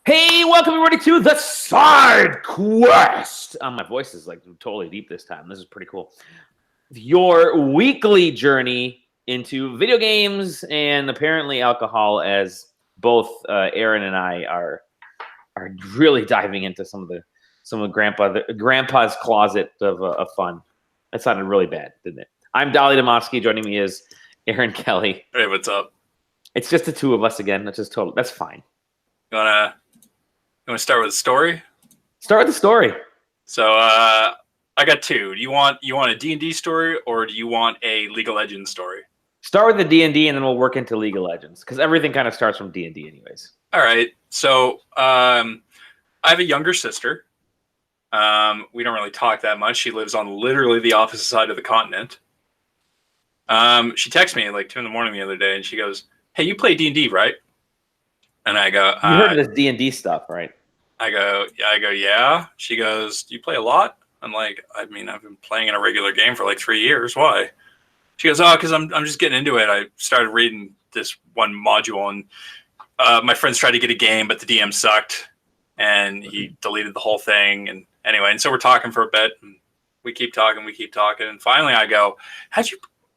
Hey, welcome everybody to the SideQuest. My voice is like totally deep this time. This is pretty cool. Your weekly journey into video games and apparently alcohol, as both Aaron and I are really diving into some of Grandpa's closet of fun. That sounded really bad, didn't it? I'm Dali and Joining me is Aaron Kelly. Hey, what's up? It's just the two of us again. That's fine. You wanna start with a story? Start with the story. So I got two. Do you want a D&D story or do you want a League of Legends story? Start with the D&D and then we'll work into League of Legends because everything kind of starts from D&D anyways. All right. So I have a younger sister. We don't really talk that much. She lives on literally the opposite side of the continent. She texted me at like 2 a.m. the other day and she goes, "Hey, you play D&D, right?" And I go, "You heard of this D&D stuff, right?" I go, yeah. She goes, "Do you play a lot?" I'm like, "I mean, I've been playing in a regular game for like 3 years. Why?" She goes, "Oh, because I'm just getting into it. I started reading this one module, and my friends tried to get a game, but the DM sucked, and he deleted the whole thing. And anyway, and so we're talking for a bit, and we keep talking, and finally I go,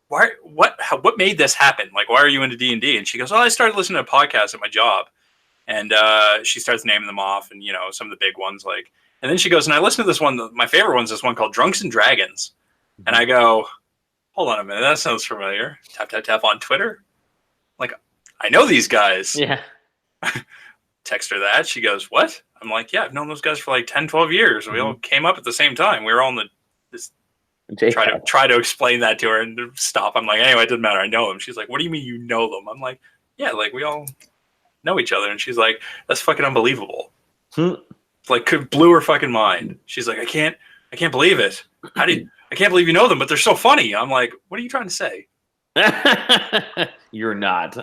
what made this happen? Like, why are you into D&D?" And she goes, "Oh, I started listening to podcasts at my job." And she starts naming them off, and some of the big ones, like. And then she goes, "And I listened to this one. My favorite one's this one called Drunks and Dragons." And I go, "Hold on a minute, that sounds familiar." Tap tap tap on Twitter. Like, I know these guys. Yeah. Text her that. She goes, "What?" I'm like, "Yeah, I've known those guys for like 10, 12 years. We all came up at the same time. We were all in this." Try to explain that to her and stop. I'm like, "Anyway, it doesn't matter. I know them." She's like, "What do you mean you know them?" I'm like, "Yeah, like we all know each other." And she's like, "That's fucking unbelievable." Like, blew her fucking mind. She's like, I can't believe it. I can't believe you know them, but they're so funny." I'm like, "What are you trying to say?" You're not.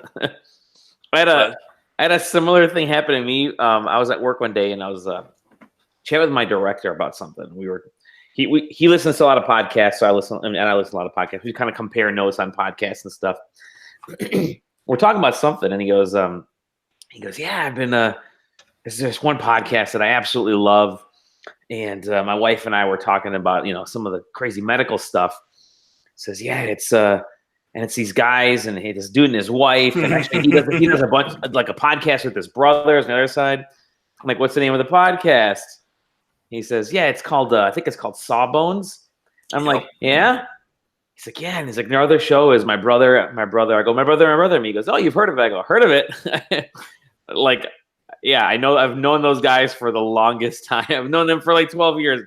I had a similar thing happen to me. I was at work one day and I was chatting with my director about something. He listens to a lot of podcasts, so I listen to a lot of podcasts. We kind of compare notes on podcasts and stuff. We're talking about something, and he goes, "Yeah, I've been there's this one podcast that I absolutely love, and my wife and I were talking about some of the crazy medical stuff." He says, "Yeah, it's these guys, and this dude and his wife, and actually he does a bunch, like a podcast with his brothers on the other side." I'm like, "What's the name of the podcast?" He says, "Yeah, it's called I think it's called Sawbones." I'm like, "Yeah." He's like, "Yeah," and he's like, "Their other show is my brother." I go, "My brother." And he goes, "Oh, you've heard of it?" I go, "Heard of it." Like, yeah, I know. I've known those guys for the longest time. I've known them for like 12 years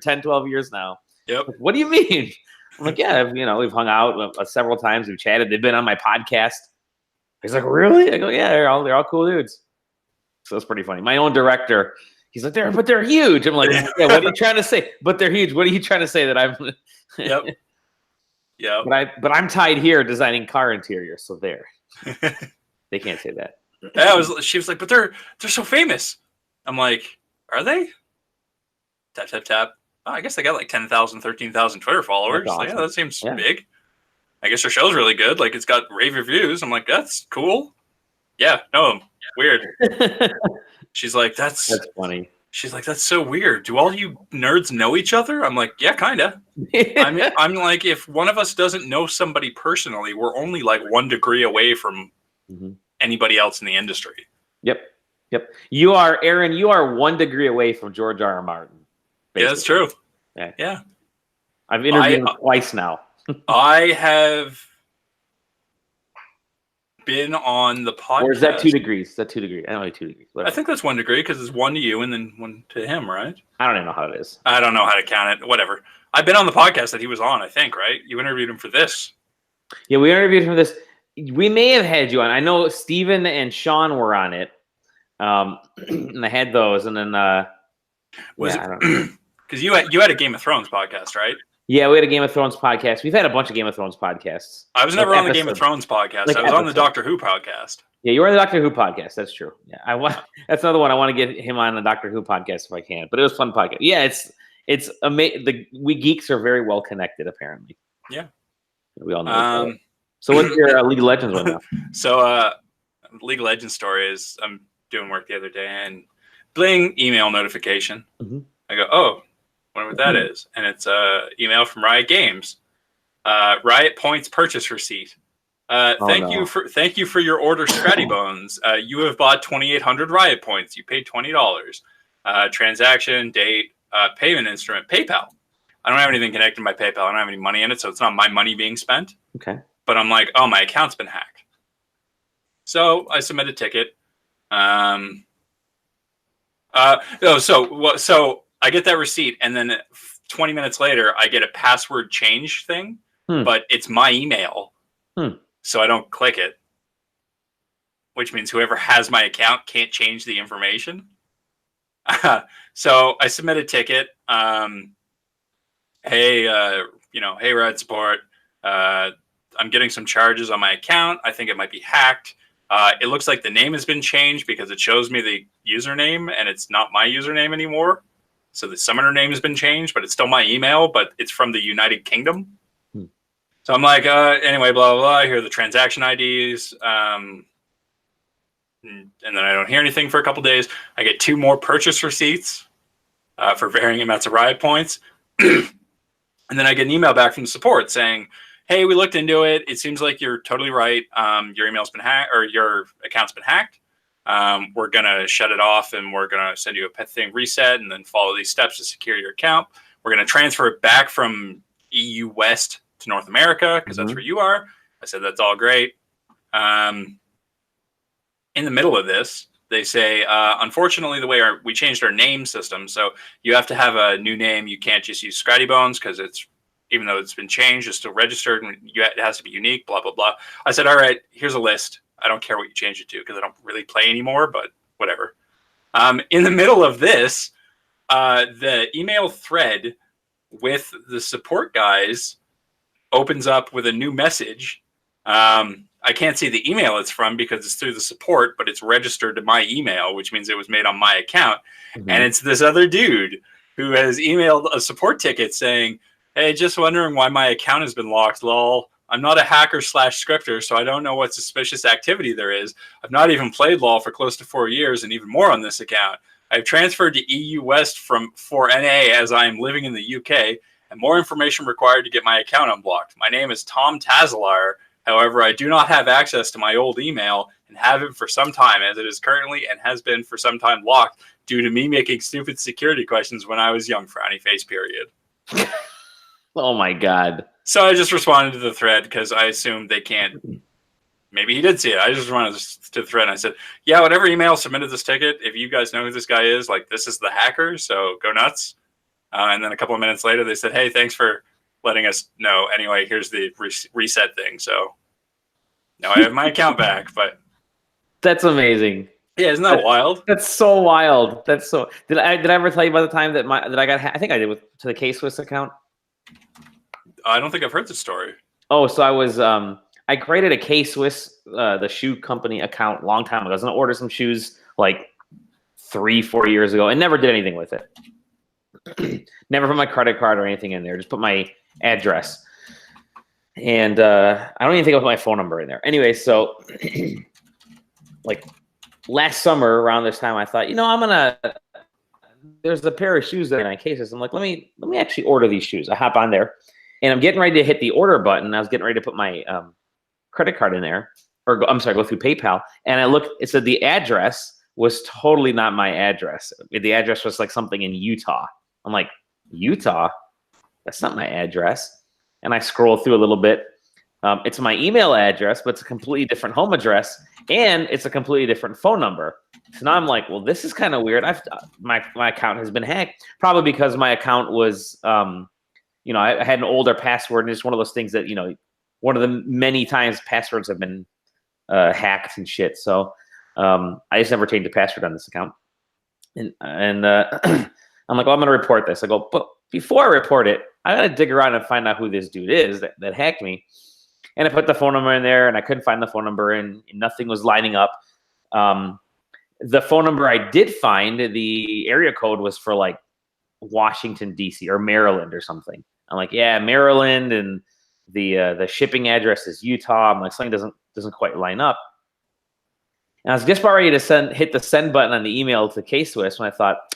now. Yep. Like, what do you mean? I'm like, "Yeah, we've hung out several times. We've chatted. They've been on my podcast." He's like, "Really?" I go, "Yeah, they're all cool dudes." So it's pretty funny. My own director, he's like, they're huge." I'm like, "Yeah, what are you trying to say?" "But they're huge. What are you trying to say that I'm?" Yep. Yeah. But I'm tied here designing car interiors, so there. They can't say that. Yeah, she was like, "But they're so famous." I'm like, "Are they?" Tap tap tap. Oh, I guess they got like 10,000, 13,000 Twitter followers. Awesome. Yeah, that seems big. I guess their show's really good. Like, it's got rave reviews. I'm like, "That's cool." Yeah, no, weird. She's like, that's funny. She's like, "That's so weird. Do all you nerds know each other?" I'm like, "Yeah, kind of." I'm like, if one of us doesn't know somebody personally, we're only like 1 degree away from anybody else in the industry. Yep. You are, Aaron, you are 1 degree away from George R. R. Martin. Basically. Yeah, that's true. Yeah. I've interviewed him twice now. I have been on the podcast. Or is that 2 degrees? Is that 2 degrees? I don't know, 2 degrees. Whatever. I think that's 1 degree because it's 1 to you and then 1 to him, right? I don't even know how it is. I don't know how to count it. Whatever. I've been on the podcast that he was on, I think, right? You interviewed him for this. Yeah, we interviewed him for this. We may have had you on. I know Steven and Sean were on it. And I had those, and then was it because you had a Game of Thrones podcast, right? Yeah, we had a Game of Thrones podcast. We've had a bunch of Game of Thrones podcasts. I was never on the Game of Thrones podcast. I was on the Doctor Who podcast. Yeah, you were on the Doctor Who podcast. That's true. Yeah, that's another one. I want to get him on the Doctor Who podcast if I can. But it was a fun podcast. Yeah, it's amazing. We geeks are very well connected, apparently. Yeah, we all know. So what's your League of Legends one now? So League of Legends story is I'm doing work the other day, and bling, email notification. I go, oh, wonder what that is. And it's email from Riot Games. Riot Points purchase receipt. Thank you for your order, Scratty Bones. You have bought 2,800 Riot Points. You paid $20. Transaction, date, payment instrument, PayPal. I don't have anything connected to my PayPal. I don't have any money in it, so it's not my money being spent. Okay. But I'm like, oh, my account's been hacked. So I submit a ticket. So I get that receipt, and then 20 minutes later, I get a password change thing, but it's my email. So I don't click it, which means whoever has my account can't change the information. So I submit a ticket. Hey, hey, Red Support. I'm getting some charges on my account. I think it might be hacked. It looks like the name has been changed because it shows me the username and it's not my username anymore. So the summoner name has been changed, but it's still my email, but it's from the United Kingdom. So I'm like, anyway, blah, blah, blah. Here are the transaction IDs. And then I don't hear anything for a couple days. I get 2 more purchase receipts for varying amounts of Riot Points. And then I get an email back from the support saying, hey, we looked into it. It seems like you're totally right. Your email's been hacked, or your account's been hacked. We're going to shut it off, and we're going to send you a pet thing reset and then follow these steps to secure your account. We're going to transfer it back from EU West to North America because that's where you are. I said, that's all great. In the middle of this, they say, unfortunately, the way we changed our name system, so you have to have a new name. You can't just use Scratty Bones because even though it's been changed, it's still registered and it has to be unique, blah, blah, blah. I said, all right, here's a list. I don't care what you change it to because I don't really play anymore, but whatever. In the middle of this, the email thread with the support guys opens up with a new message. I can't see the email it's from because it's through the support, but it's registered to my email, which means it was made on my account. And it's this other dude who has emailed a support ticket saying, hey, just wondering why my account has been locked, lol. I'm not a hacker/scripter, so I don't know what suspicious activity there is. I've not even played LoL for close to 4 years and even more on this account. I've transferred to EU West for NA as I am living in the UK, and more information required to get my account unblocked. My name is Tom Tazalar. However, I do not have access to my old email and have it for some time, as it is currently and has been for some time locked due to me making stupid security questions when I was young, frowny face period. Oh my God. So I just responded to the thread because I assumed they can't. Maybe he did see it. I just responded to the thread and I said, yeah, whatever email submitted this ticket, if you guys know who this guy is, like, this is the hacker, so go nuts. And then a couple of minutes later, they said, hey, thanks for letting us know. Anyway, here's the reset thing. So now I have my account back, but that's amazing. Yeah, isn't that wild? That's so wild. That's so. Did I ever tell you about the time that I got? I think I did to the K-Swiss account. I don't think I've heard this story. Oh, so I was I created a K-Swiss, the shoe company account, a long time ago. I was gonna order some shoes like 3-4 years ago, and never did anything with it. Never put my credit card or anything in there. Just put my address, and I don't even think I put my phone number in there. Anyway, so like last summer around this time, I thought, there's a pair of shoes there in K-Swiss. I'm like, let me actually order these shoes. I hop on there, and I'm getting ready to hit the order button. I was getting ready to put my credit card in there, or go through PayPal, and I looked. It said the address was totally not my address. The address was like something in Utah. I'm like, Utah? That's not my address. And I scroll through a little bit. It's my email address, but it's a completely different home address, and it's a completely different phone number. So now I'm like, well, this is kind of weird. My account has been hacked, probably because my account was, I had an older password, and it's one of those things that, one of the many times passwords have been hacked and shit. So I just never changed the password on this account. And I'm like, well, I'm going to report this. I go, but before I report it, I got to dig around and find out who this dude is that hacked me. And I put the phone number in there, and I couldn't find the phone number, and nothing was lining up. The phone number I did find, the area code was for like Washington, D.C. or Maryland or something. I'm like, yeah, Maryland, and the shipping address is Utah. I'm like, something doesn't quite line up. And I was just about ready to hit the send button on the email to K-Swiss when I thought,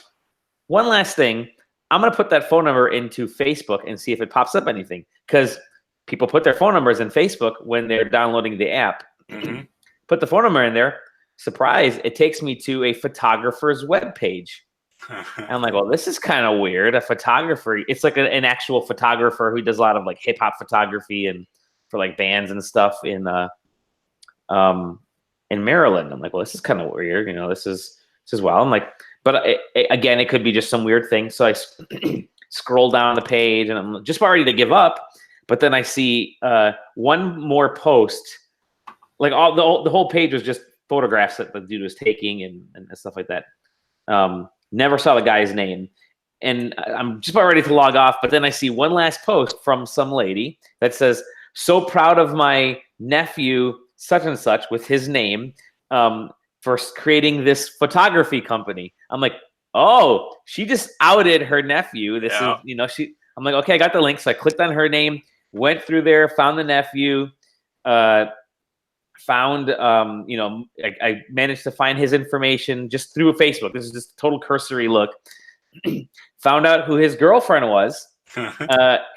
one last thing, I'm going to put that phone number into Facebook and see if it pops up anything. Because people put their phone numbers in Facebook when they're downloading the app. Mm-hmm. Put the phone number in there. Surprise, it takes me to a photographer's webpage. And I'm like, well, this is kind of weird. A photographer, it's like an actual photographer who does a lot of like hip hop photography and for like bands and stuff in Maryland. I'm like, well, this is kind of weird. You know, this is wild. I'm like, but again, it could be just some weird thing. So I scroll down the page and I'm just about ready to give up. But then I see one more post, like the whole page was just photographs that the dude was taking and stuff like that. Never saw the guy's name. And I'm just about ready to log off. But then I see one last post from some lady that says, so proud of my nephew, such and such, with his name, for creating this photography company. I'm like, oh, she just outed her nephew. This is, you know, I'm like, okay, I got the link. So I clicked on her name, went through there, found the nephew, found, you know, I managed to find his information just through Facebook. This is just a total cursory look. Found out who his girlfriend was.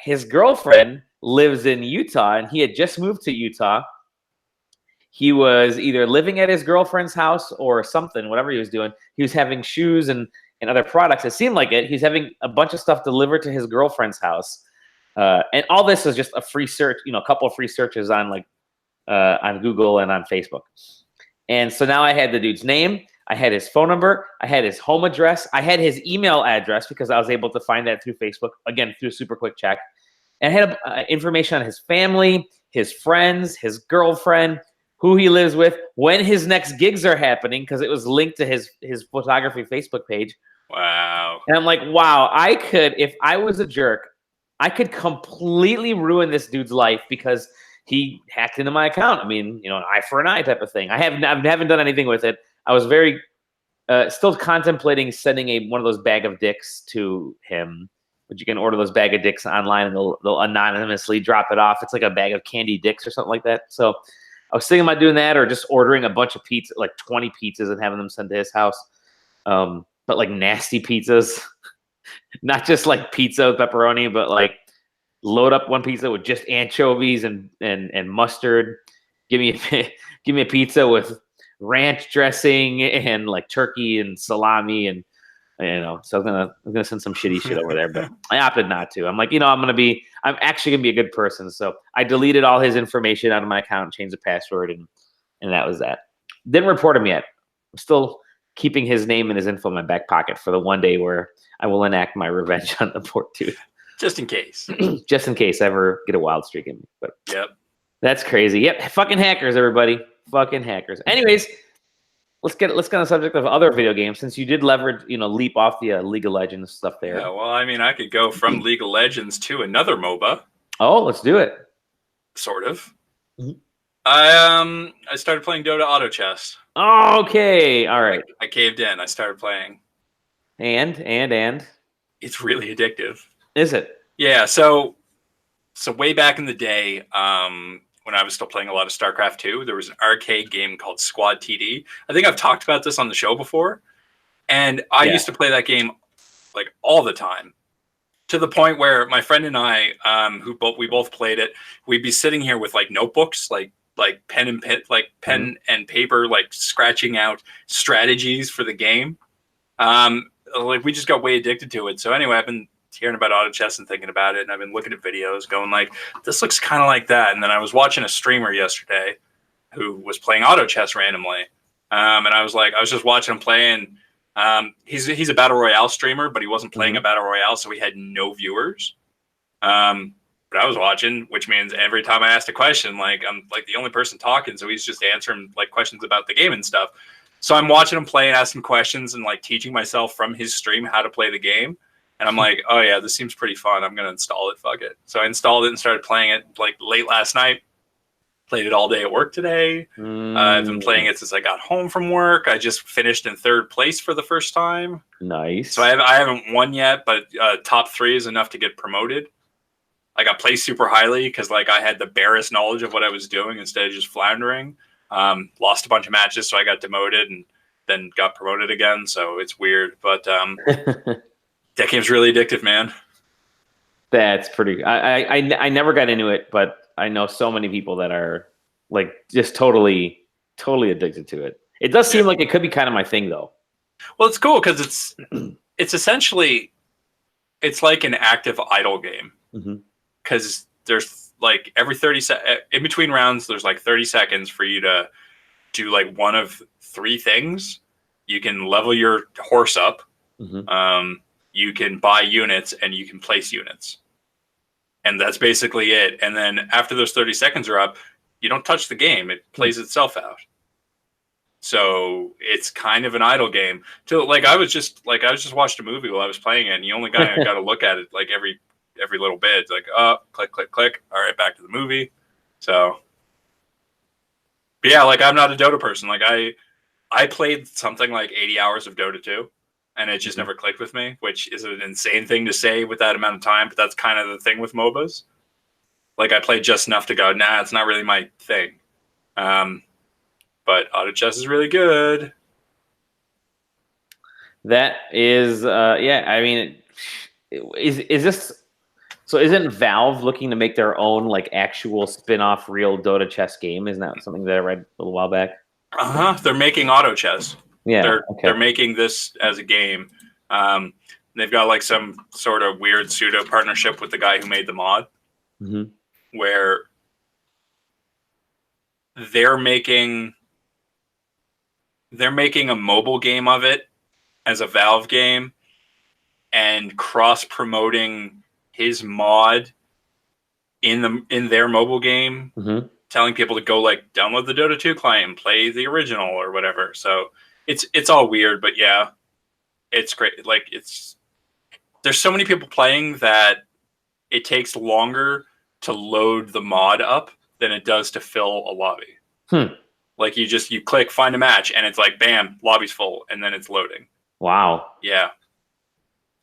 His girlfriend lives in Utah, and he had just moved to Utah. He was either living at his girlfriend's house or something, whatever he was doing. He was having shoes and other products. It seemed like it. He's having a bunch of stuff delivered to his girlfriend's house. And all this is just a free search, you know, a couple of free searches on like on Google and on Facebook. And so now I had the dude's name. I had his phone number. I had his home address. I had his email address because I was able to find that through Facebook, again, through a super quick check. And I had information on his family, his friends, his girlfriend, who he lives with, when his next gigs are happening, because it was linked to his photography Facebook page. Wow. And I'm like, wow, I could, if I was a jerk, I could completely ruin this dude's life because he hacked into my account. I mean, you know, an eye for an eye type of thing. I haven't done anything with it. I was very still contemplating sending one of those bag of dicks to him, but you can order those bag of dicks online and they'll anonymously drop it off. It's like a bag of candy dicks or something like that. So I was thinking about doing that or just ordering a bunch of pizza, like 20 pizzas and having them sent to his house. But like nasty pizzas, not just like pizza with pepperoni, but like load up one pizza with just anchovies and mustard. Give me a pizza with ranch dressing and like turkey and salami and, you know, so I'm gonna send some shitty shit over there, but I opted not to. I'm like, you know, I'm actually gonna be a good person. So I deleted all his information out of my account, changed the password, and that was that. Didn't report him yet. I'm still keeping his name and his info in my back pocket for the one day where I will enact my revenge on the poor dude. Just in case. Just in case I ever get a wild streak in me. But yep. That's crazy. Yep. Fucking hackers, everybody. Fucking hackers. Anyways, let's get on the subject of other video games, since you did leap off the League of Legends stuff there. Yeah, well, I mean, I could go from League of Legends to another MOBA. Oh, let's do it. Sort of. Mm-hmm. I started playing Dota Auto Chess. Oh, okay. All right. I caved in. I started playing. And it's really addictive. Is it? Yeah. So way back in the day, when I was still playing a lot of StarCraft 2, there was an arcade game called Squad TD. I think I've talked about this on the show before. And I used to play that game like all the time, to the point where my friend and I, we both played it, we'd be sitting here with like notebooks, like pen and paper, like scratching out strategies for the game. Like we just got way addicted to it. So anyway, I've been hearing about auto chess and thinking about it, and I've been looking at videos going like, this looks kind of like that. And then I was watching a streamer yesterday who was playing auto chess randomly. And I was just watching him play, and he's a battle royale streamer, but he wasn't playing a battle royale, so he had no viewers. But I was watching, which means every time I asked a question, like I'm like the only person talking, so he's just answering like questions about the game and stuff. So I'm watching him play and asking questions and like teaching myself from his stream how to play the game. And I'm like, oh yeah, this seems pretty fun. I'm gonna install it. Fuck it. So I installed it and started playing it like late last night. Played it all day at work today. I've been playing it since I got home from work. I just finished in 3rd place for the first time. Nice. So I haven't won yet, but top 3 is enough to get promoted. Like I play super highly because like I had the barest knowledge of what I was doing instead of just floundering. Lost a bunch of matches, so I got demoted and then got promoted again. So it's weird, but that game's really addictive, man. That's pretty. I never got into it, but I know so many people that are like just totally addicted to it. It does seem like it could be kind of my thing, though. Well, it's cool because it's essentially it's like an active idle game because there's like every 30 in between rounds there's like 30 seconds for you to do like one of 3 things. You can level your horse up, you can buy units, and you can place units, and that's basically it. And then after those 30 seconds are up, you don't touch the game; it plays itself out. So it's kind of an idle game. So like I was just watching a movie while I was playing it, and you only got to look at it like every little bit. It's like, click, click, click. All right, back to the movie. So, but yeah, like I'm not a Dota person. Like I played something like 80 hours of Dota 2, and it just never clicked with me, which is an insane thing to say with that amount of time. But that's kind of the thing with MOBAs. Like I played just enough to go, nah, it's not really my thing. But auto chess is really good. That is, yeah. I mean, is this? So isn't Valve looking to make their own like actual spin-off real Dota chess game? Isn't that something that I read a little while back? They're making auto chess. Yeah, they're making this as a game. They've got like some sort of weird pseudo partnership with the guy who made the mod, where they're making a mobile game of it as a Valve game and cross-promoting his mod in their mobile game, telling people to go like download the Dota 2 client and play the original or whatever. So it's all weird, but yeah, it's great. Like there's so many people playing that it takes longer to load the mod up than it does to fill a lobby. Like you click find a match and it's like, bam, lobby's full. And then it's loading. Wow. Yeah.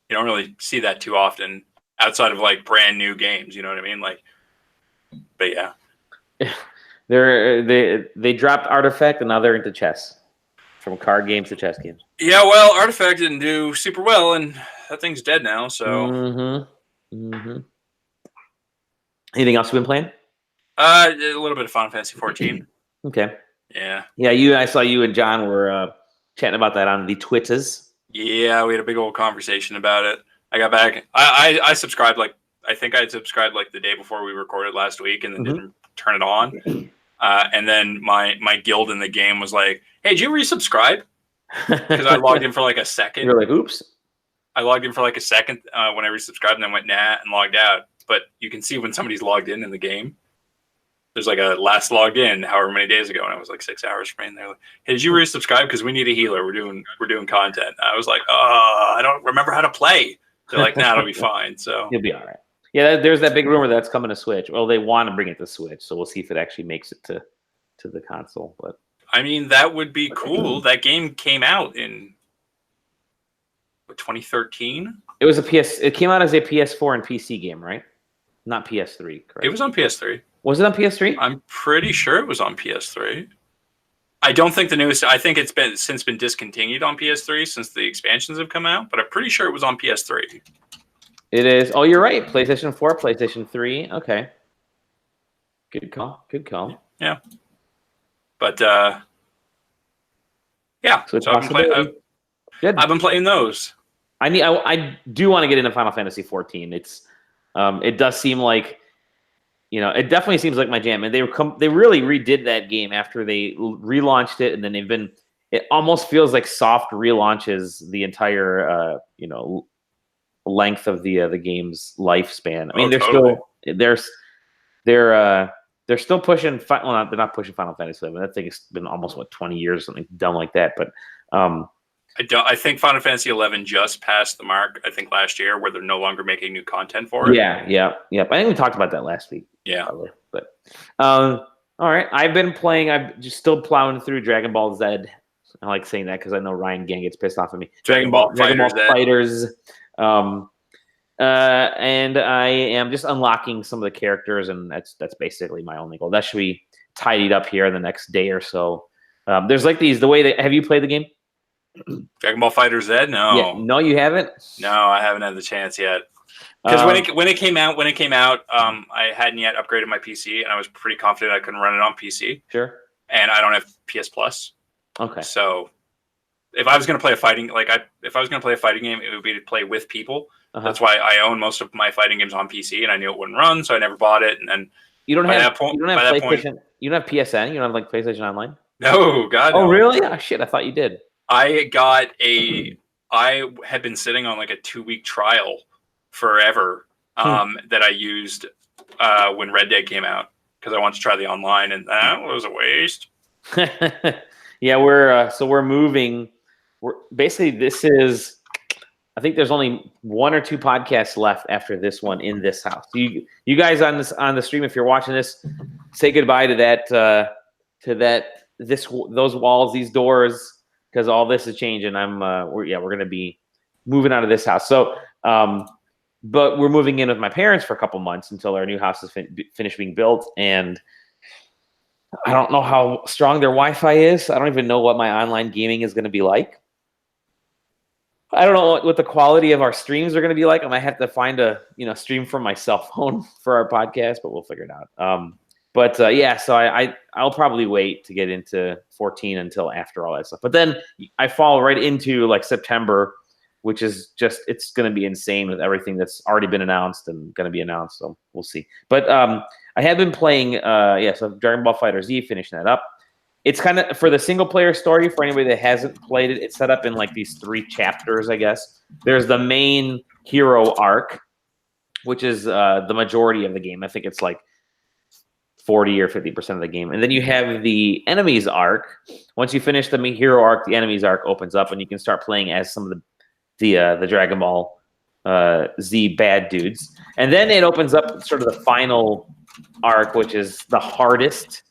You don't really see that too often outside of like brand new games. You know what I mean? Like, but yeah. They dropped Artifact and now they're into chess, from card games to chess games. Yeah. Well, Artifact didn't do super well and that thing's dead now. So, anything else you've been playing? A little bit of Final Fantasy 14. Okay. Yeah. Yeah, I saw you and John were chatting about that on the Twitters. Yeah, we had a big old conversation about it. I got back. I subscribed I think I had subscribed like the day before we recorded last week and then didn't turn it on. And then my guild in the game was like, hey, did you resubscribe? Because I logged in for like a second. You're like, oops. I logged in for like a second when I resubscribed and then went nah and logged out. But you can see when somebody's logged in the game. There's like a last logged in however many days ago, and I was like 6 hours from in there. Like, hey, did you resubscribe? Because we need a healer. We're doing content. And I was like, I don't remember how to play. They're like, nah, it'll be fine. So you'll be all right. Yeah, there's that big rumor that's coming to Switch. Well, they want to bring it to Switch, so we'll see if it actually makes it to the console. But I mean, that would be cool. That game came out in 2013. It came out as a PS4 and PC game, right? Not PS3, correct? It was on PS3. Was it on PS3? I'm pretty sure it was on PS3. I don't think the newest. I think it's been discontinued on PS3 since the expansions have come out. But I'm pretty sure it was on PS3. It is. Oh, you're right. PlayStation 4, PlayStation 3. Okay. Good call. Yeah. But yeah. So I've been playing those. I do want to get into Final Fantasy 14. It does seem like, it definitely seems like my jam. And they really redid that game after they relaunched it, and then it almost feels like soft relaunches the entire length of the game's lifespan. I mean, they're still pushing. Well, they're not pushing Final Fantasy 11. That thing has been almost 20 years, something dumb like that. But I think Final Fantasy 11 just passed the mark. I think last year where they're no longer making new content for it. Yeah. I think we talked about that last week. Yeah. Probably. But all right. I've been playing. I'm just still plowing through Dragon Ball Z. I like saying that because I know Ryan Gang gets pissed off at me. Dragon Ball Fighters. And I am just unlocking some of the characters, and that's basically my only goal. That should be tidied up here in the next day or so. There's like these, the way that, have you played the game? Dragon Ball Fighter Z? No. Yeah, no, you haven't? No, I haven't had the chance yet. Because when it came out, I hadn't yet upgraded my PC, and I was pretty confident I couldn't run it on PC. Sure. And I don't have PS Plus. Okay. So if I was going to play a fighting, if I was going to play a fighting game, it would be to play with people. That's why I own most of my fighting games on PC, and I knew it wouldn't run, so I never bought it. And then you don't have PlayStation. You don't have PSN. You don't have like PlayStation Online. No, God. Oh, no. really? Oh, shit! I thought you did. I had been sitting on like a 2-week trial forever that I used when Red Dead came out because I wanted to try the online, and that was a waste. Yeah, we're moving. This is. I think there's only 1 or 2 podcasts left after this one in this house. You guys on the stream, if you're watching this, say goodbye to those walls, these doors, because all this is changing. We're going to be moving out of this house. So, but we're moving in with my parents for a couple months until our new house is finished being built. And I don't know how strong their Wi-Fi is. I don't even know what my online gaming is going to be like. I don't know what the quality of our streams are going to be like. I might have to find a stream from my cell phone for our podcast, but we'll figure it out. So I'll probably wait to get into 14 until after all that stuff. But then I fall right into like September, which is just, it's going to be insane with everything that's already been announced and going to be announced. So we'll see. But I have been playing, so Dragon Ball Fighter Z, finishing that up. It's kind of, for the single player story, for anybody that hasn't played it, it's set up in like these 3 chapters, I guess. There's the main hero arc, which is the majority of the game. I think it's like 40 or 50% of the game. And then you have the enemies arc. Once you finish the hero arc, the enemies arc opens up and you can start playing as some of the Dragon Ball Z bad dudes. And then it opens up sort of the final arc, which is the hardest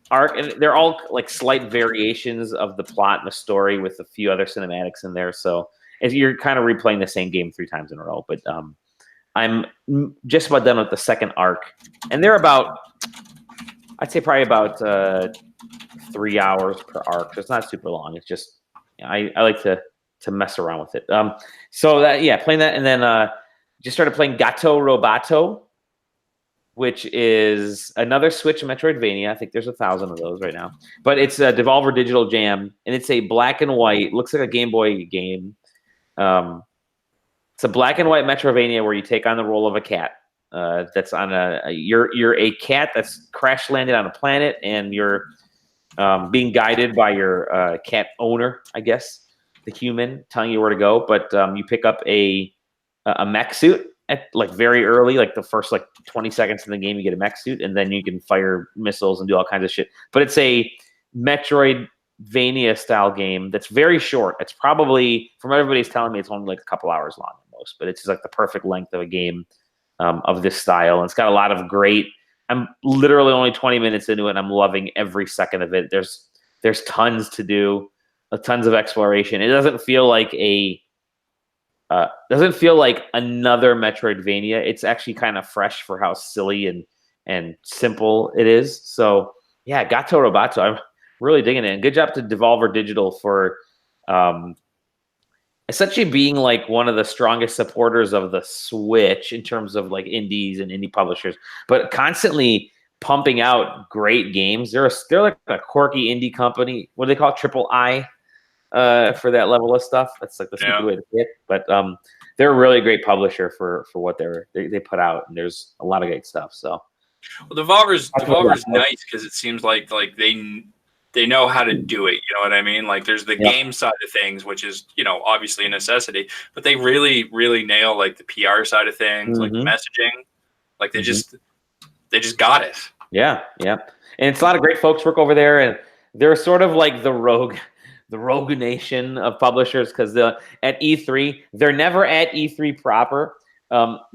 arc, and they're all like slight variations of the plot and the story with a few other cinematics in there. So if you're kind of replaying the same game 3 times in a row, but I'm just about done with the second arc, and they're about, I'd say probably about 3 hours per arc. So it's not super long. It's just, I like to mess around with it. So that, playing that, and then just started playing Gato Roboto, which is another Switch Metroidvania. I think there's 1,000 of those right now. But it's a Devolver Digital Jam, and it's a black and white, looks like a Game Boy game. It's a black and white Metroidvania where you take on the role of a cat. That's on you're a cat that's crash landed on a planet, and you're being guided by your cat owner, I guess, the human, telling you where to go. But you pick up a mech suit at like very early, like the first like 20 seconds in the game, you get a mech suit, and then you can fire missiles and do all kinds of shit. But it's a Metroidvania style game that's very short. It's probably, from everybody's telling me, it's only like a couple hours long at most, but it's just like the perfect length of a game of this style. And it's got a lot of great, I'm literally only 20 minutes into it, and I'm loving every second of it. There's tons to do, tons of exploration. It doesn't feel like another Metroidvania. It's actually kind of fresh for how silly and simple it is. So yeah, Gato Roboto, I'm really digging it. And good job to Devolver Digital for essentially being like one of the strongest supporters of the Switch in terms of like indies and indie publishers, but constantly pumping out great games. They're like a quirky indie company. What do they call it? Triple I. For that level of stuff. That's like the stupid way to say it. But they're a really great publisher for what they put out, and there's a lot of great stuff. So well, Devolver's nice because it seems like they know how to do it. You know what I mean? Like there's the game side of things, which is obviously a necessity, but they really nail like the PR side of things, like the messaging. Like they just got it. Yeah. And it's a lot of great folks work over there, and they're sort of like the rogue nation of publishers, because at E3, they're never at E3 proper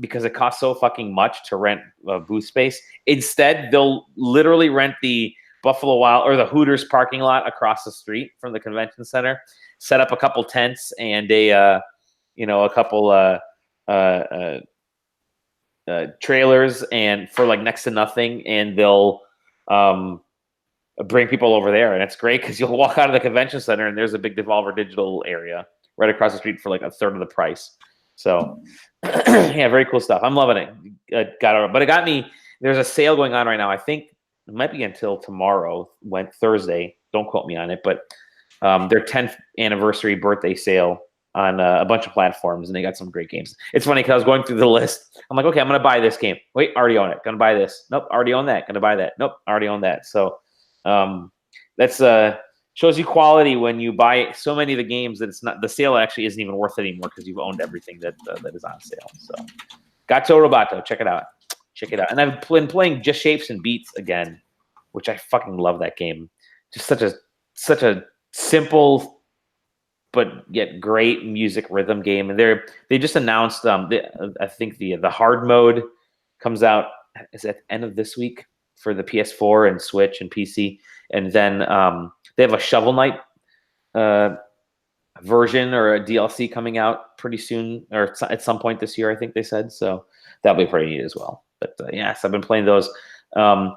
because it costs so fucking much to rent booth space. Instead, they'll literally rent the Buffalo Wild or the Hooters parking lot across the street from the convention center, set up a couple tents and a couple trailers, and for like next to nothing, and they'll bring people over there, and it's great because you'll walk out of the convention center and there's a big Devolver Digital area right across the street for like a third of the price. So yeah, very cool stuff. I'm loving it. But it got me. There's a sale going on right now. I think it might be until tomorrow, Thursday. Don't quote me on it, but their 10th anniversary birthday sale on a bunch of platforms, and they got some great games. It's funny because I was going through the list. I'm like, okay, I'm going to buy this game. Wait, already own it. Going to buy this. Nope, already own that. Going to buy that. Nope, already own that. So that's shows you quality when you buy so many of the games that it's not, the sale actually isn't even worth it anymore because you've owned everything that is on sale. So Gato Roboto, check it out. Check it out. And I've been playing Just Shapes and Beats again, which I fucking love that game. Just such a simple but yet great music rhythm game. And they just announced I think the hard mode comes out is at the end of this week for the PS4 and Switch and PC. And then they have a Shovel Knight version or a DLC coming out pretty soon, or at some point this year, I think they said. So that'll be pretty neat as well. But yes, I've been playing those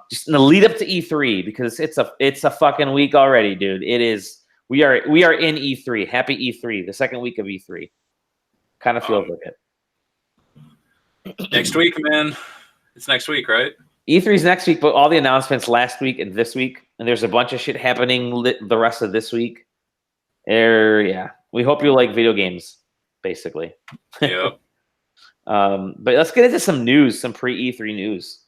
just in the lead up to E3 because it's a fucking week already, dude. It is. We are in E3. Happy E3, the second week of E3. Kind of feels like it. Next week, man. It's next week, right? E3's next week, but all the announcements last week and this week, and there's a bunch of shit happening the rest of this week. Yeah, we hope you like video games, basically. Yeah. But let's get into some news, some pre-E3 news.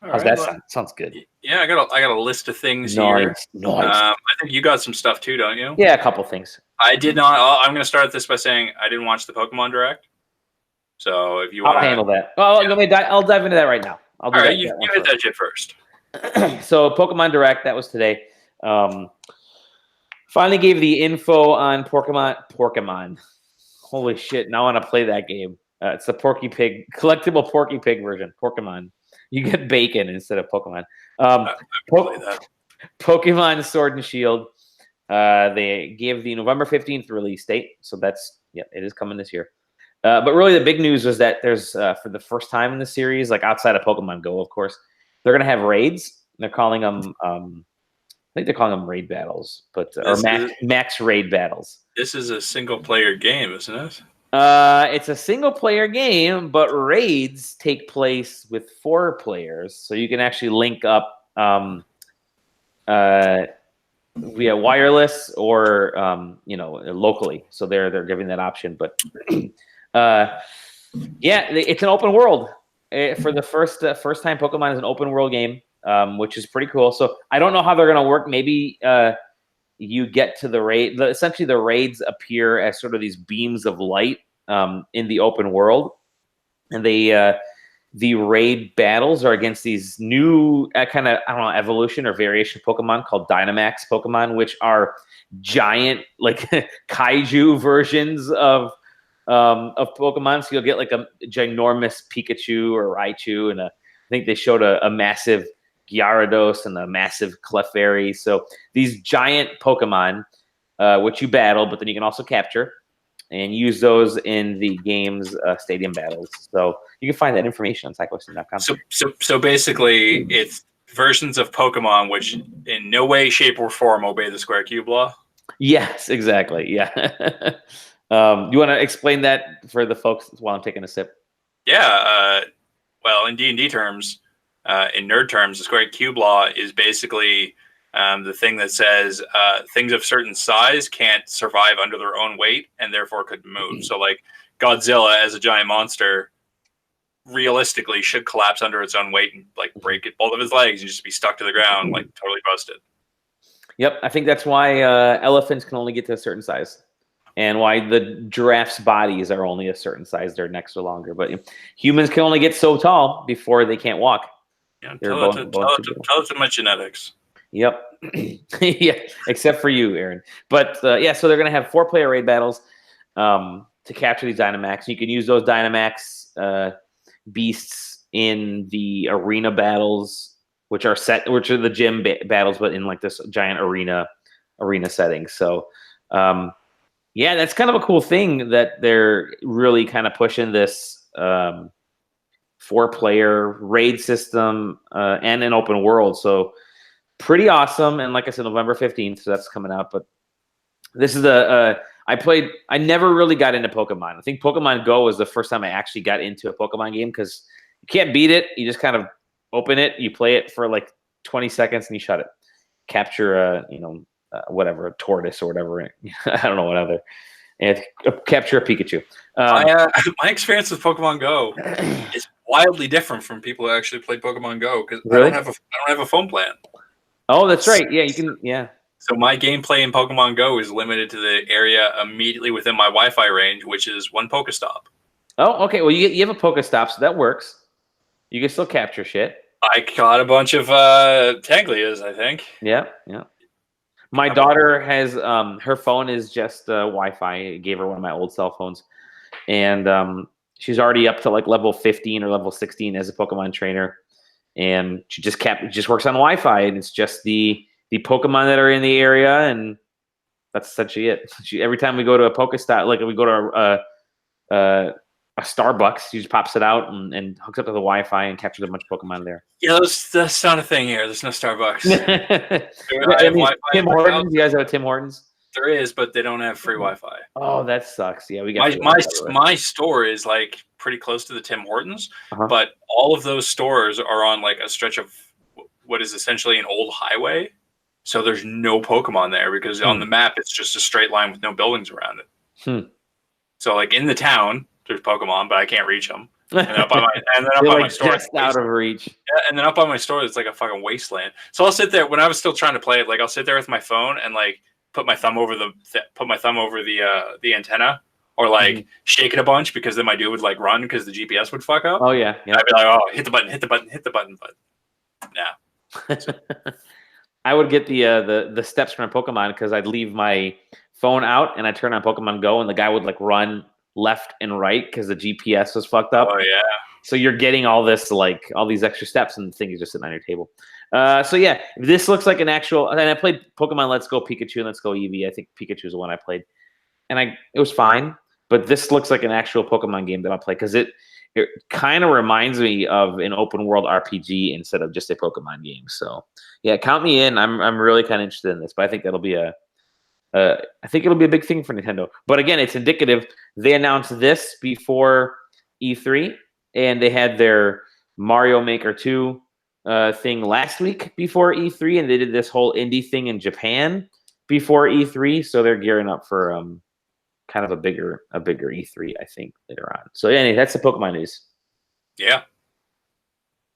How's that sound? Sounds good. Yeah, I got a list of things here. Nice. I think you got some stuff too, don't you? Yeah, a couple things. I did not. I'm going to start this by saying I didn't watch the Pokemon Direct. So if you want, I'll handle that. Well, yeah. I'll dive into that right now. All right, you hit that shit first. So Pokemon Direct, that was today. Finally gave the info on Pokemon. Holy shit! Now I want to play that game. It's the Porky Pig collectible Porky Pig version. Pokemon. You get bacon instead of Pokemon. Pokemon Sword and Shield. They gave the November 15th release date, so it is coming this year. But really, the big news was that there's for the first time in the series, like outside of Pokemon Go, of course, they're gonna have raids. They're calling them, I think they're calling them raid battles, but or max raid battles. This is a single player game, isn't it? It's a single player game, but raids take place with 4 players, so you can actually link up via wireless or locally. So they're giving that option, but. It's an open world for the first time. Pokemon is an open world game, which is pretty cool. So I don't know how they're going to work. Maybe you get to the raid. Essentially, the raids appear as sort of these beams of light in the open world, and the raid battles are against these new kind of evolution or variation Pokemon called Dynamax Pokemon, which are giant like kaiju versions of Pokemon. So you'll get like a ginormous Pikachu or Raichu, and I think they showed a massive Gyarados and a massive Clefairy. So these giant Pokemon, which you battle, but then you can also capture and use those in the game's stadium battles. So you can find that information on SideQuest.com. So basically, it's versions of Pokemon which in no way, shape, or form obey the square cube law. Yes, exactly. Yeah. You want to explain that for the folks while I'm taking a sip? Yeah. Well, in D&D terms, in nerd terms, the square cube law is basically the thing that says things of certain size can't survive under their own weight and totally could move. So like Godzilla as a giant monster realistically should collapse under its own weight and like break both of his legs and just be stuck to the ground, like totally busted. Yep. I think that's why elephants can only get to a certain size. And why the giraffes' bodies are only a certain size, their necks are longer. But humans can only get so tall before they can't walk. Yeah, tell it to my genetics. Yep. Yeah, except for you, Aaron. But so they're going to have 4-player raid battles to capture these Dynamax. You can use those Dynamax beasts in the arena battles, which are the gym battles, but in like this giant arena setting. So. Yeah, that's kind of a cool thing that they're really kind of pushing this 4-player raid system and an open world. So pretty awesome. And like I said, November 15th, so that's coming out. But this is I never really got into Pokemon. I think Pokemon Go was the first time I actually got into a Pokemon game because you can't beat it. You just kind of open it, you play it for like 20 seconds, and you shut it. Capture whatever, a tortoise or whatever. I don't know what other. And capture a Pikachu. My experience with Pokemon Go is wildly different from people who actually played Pokemon Go because really? I don't have a phone plan. Oh, that's right. Yeah, you can. Yeah. So my gameplay in Pokemon Go is limited to the area immediately within my Wi-Fi range, which is one Pokestop. Oh, okay. Well, you have a Pokestop, so that works. You can still capture shit. I caught a bunch of Taglias, I think. Yeah. My daughter has her phone is just Wi-Fi. I gave her one of my old cell phones, and she's already up to like level 15 or level 16 as a Pokemon trainer, and she just works on Wi-Fi, and it's just the Pokemon that are in the area, and that's essentially it. Every time we go to a Pokestop, like we go to a Starbucks, she just pops it out and hooks up to the Wi-Fi and captures a bunch of Pokemon there. Yeah, that's not a thing here. There's no Starbucks. Tim Hortons. You guys have a Tim Hortons? There is, but they don't have free Wi-Fi. Oh, that sucks. Yeah, we got my store is like pretty close to the Tim Hortons, but all of those stores are on like a stretch of what is essentially an old highway. So there's no Pokemon there because on the map it's just a straight line with no buildings around it. So like in the town there's Pokemon, but I can't reach them. And then up on my store, just out of reach. Yeah, and then up on my store, it's like a fucking wasteland. So I'll sit there when I was still trying to play it. Like I'll sit there with my phone and like put my thumb over the antenna, or like shake it a bunch because then my dude would like run because the GPS would fuck up. Oh yeah. And I'd be like, oh, hit the button, but nah. I would get the steps from a Pokemon because I'd leave my phone out and I'd turn on Pokemon Go and the guy would like run left and right because the GPS was fucked up. Oh yeah. So you're getting all these extra steps and the thing is just sitting on your table. So yeah, this looks like an actual. And I played Pokemon Let's Go Pikachu and Let's Go Eevee. I think Pikachu is the one I played, and it was fine. But this looks like an actual Pokemon game that I'll play because it kind of reminds me of an open world RPG instead of just a Pokemon game. So yeah, count me in. I'm really kind of interested in this, but I think that'll be I think it'll be a big thing for Nintendo. But again, it's indicative. They announced this before E3, and they had their Mario Maker 2 thing last week before E3, and they did this whole indie thing in Japan before E3. So they're gearing up for kind of a bigger E3, I think, later on. So anyway, that's the Pokemon news. Yeah.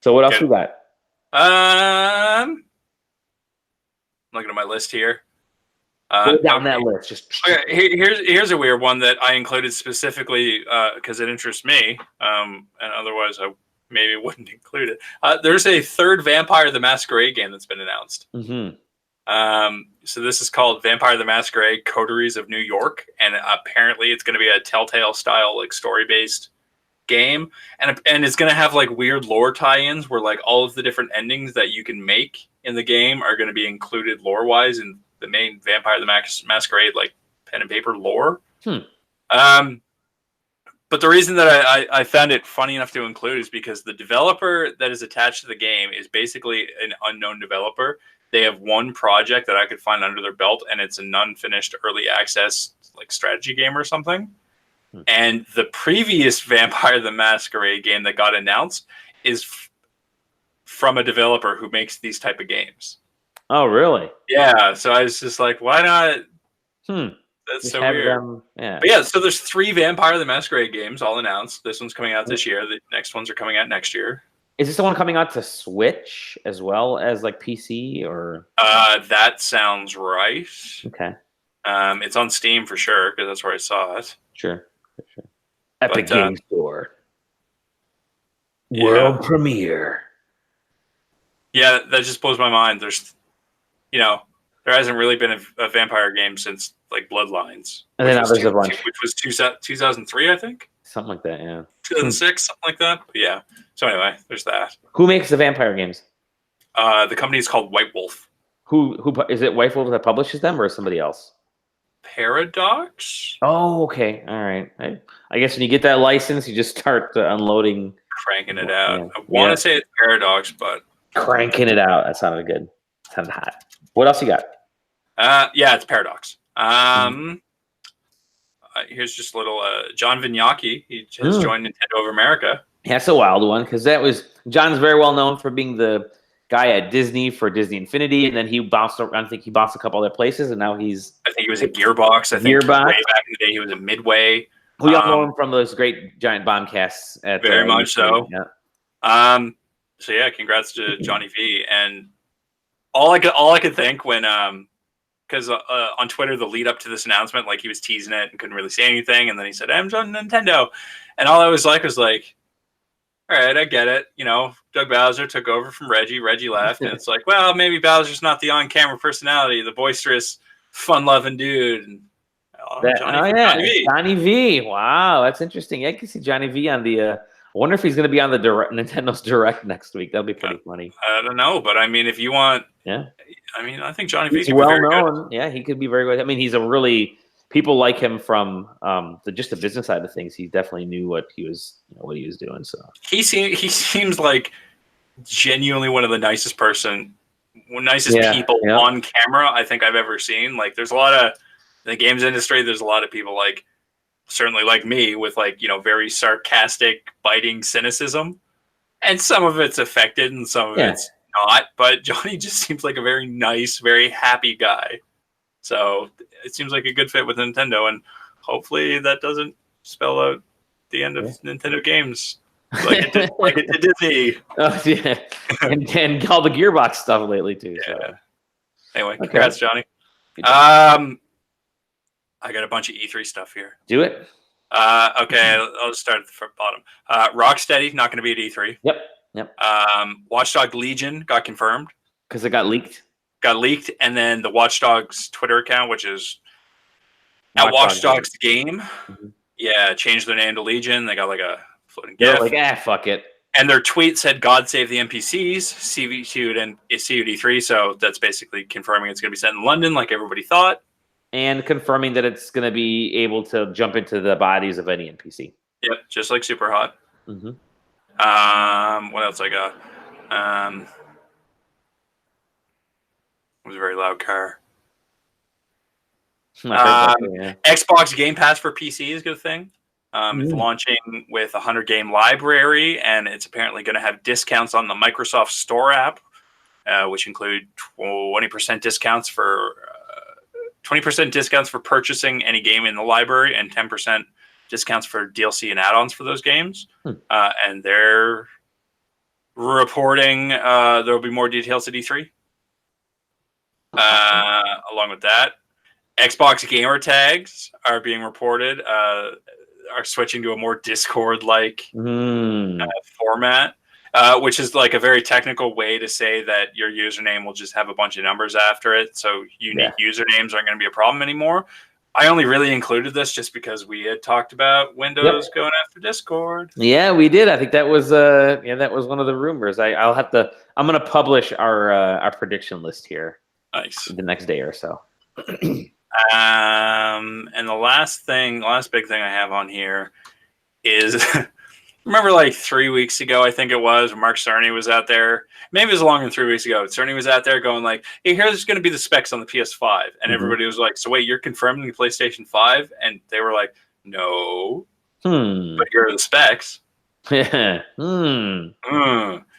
So what else we got? I'm looking at my list here. Go down that list. Just here's a weird one that I included specifically because it interests me, and otherwise I maybe wouldn't include it. There's a third Vampire the Masquerade game that's been announced. So this is called Vampire the Masquerade: Coteries of New York, and apparently it's going to be a Telltale style, like story-based game, and it's going to have like weird lore tie-ins where like all of the different endings that you can make in the game are going to be included lore-wise in the main Vampire the Masquerade like pen and paper lore. But the reason that I found it funny enough to include is because the developer that is attached to the game is basically an unknown developer. They have one project that I could find under their belt, and it's an unfinished early access like strategy game or something. And the previous Vampire the Masquerade game that got announced is from a developer who makes these type of games. Oh, really? Yeah. So I was just like, why not? That's so weird. But yeah, so there's 3 Vampire the Masquerade games all announced. This one's coming out this year. The next ones are coming out next year. Is this the one coming out to Switch as well as like PC or? That sounds right. Okay. It's on Steam for sure because that's where I saw it. Sure. Epic Game Store. World premiere. Yeah, that just blows my mind. There's, there hasn't really been a vampire game since like Bloodlines. And then there's a bunch. Which was 2003, I think. Something like that, yeah. 2006, something like that. But yeah. So anyway, there's that. Who makes the vampire games? The company is called White Wolf. Who is it? White Wolf that publishes them, or somebody else? Paradox. Oh, okay, all right. I guess when you get that license, you just start unloading, cranking it out. Yeah. I want to say it's Paradox, but cranking it out. That sounded good. Kind of hot. What else you got? Yeah, it's Paradox. Here's just a little John Vignacchi. He has joined Nintendo of America. That's a wild one because that was John's very well known for being the guy at Disney for Disney Infinity, and then he bounced around. I think he bounced a couple other places, and now he's. I think he was at Gearbox. I think way back in the day he was at Midway. We all know him from those great giant bombcasts. Very much so. Yeah. So yeah, congrats to Johnny V. And all I could think when because on Twitter the lead up to this announcement, like he was teasing it and couldn't really say anything, and then he said, "I'm on Nintendo," and all I was like, all right, I get it. You know, Doug Bowser took over from Reggie. Reggie left, and it's like, well, maybe Bowser's not the on-camera personality, the boisterous, fun-loving dude. And, Johnny V. Wow, that's interesting. Yeah, I can see Johnny V on the. I wonder if he's going to be on the Nintendo's Direct next week. That'll be pretty funny. I don't know, but I mean, if you want, I mean, I think Johnny V. He's well known. Yeah, he could be very good. I mean, he's a really. People like him from just the business side of things. He definitely knew what he was doing. So he seems like genuinely one of the nicest people on camera I think I've ever seen. Like, there's a lot of in the games industry. There's a lot of people like certainly like me with like very sarcastic, biting cynicism, and some of it's affected and some of it's not. But Johnny just seems like a very nice, very happy guy. So it seems like a good fit with Nintendo, and hopefully that doesn't spell out the end of Nintendo games like it did Disney. Oh yeah, and all the Gearbox stuff lately too. Yeah. So. Anyway, congrats, Johnny. I got a bunch of E3 stuff here. Do it. Okay, I'll just start at the bottom. Rocksteady not going to be at E3. Yep. Watchdog Legion got confirmed because it got leaked. And then the Watch Dogs Twitter account, which is at Watch Dogs Game, changed their name to Legion. They got like a floating GIF. Like, fuck it. And their tweet said, "God save the NPCs." CU'd and CUD3, so that's basically confirming it's going to be set in London, like everybody thought, and confirming that it's going to be able to jump into the bodies of any NPC. Yep, just like Super Hot. Mm-hmm. What else I got? It was a very loud car. Xbox Game Pass for PC is a good thing. It's launching with a 100-game library, and it's apparently going to have discounts on the Microsoft Store app, which include 20% discounts for purchasing any game in the library, and 10% discounts for DLC and add-ons for those games. And they're reporting there will be more details at E3. Along with that, Xbox gamer tags are being reported are switching to a more Discord-like format, which is like a very technical way to say that your username will just have a bunch of numbers after it, so unique usernames aren't going to be a problem anymore. I only really included this just because we had talked about Windows going after Discord. Yeah, we did. I think that was that was one of the rumors. I'm going to publish our prediction list here. Nice. The next day or so. And the last big thing I have on here is remember like 3 weeks ago, I think it was, Mark Cerny was out there. Maybe it was longer than 3 weeks ago. Cerny was out there going like, "Hey, here's going to be the specs on the PS5." And everybody was like, "So wait, you're confirming the PlayStation 5?" And they were like, "No. But here are the specs."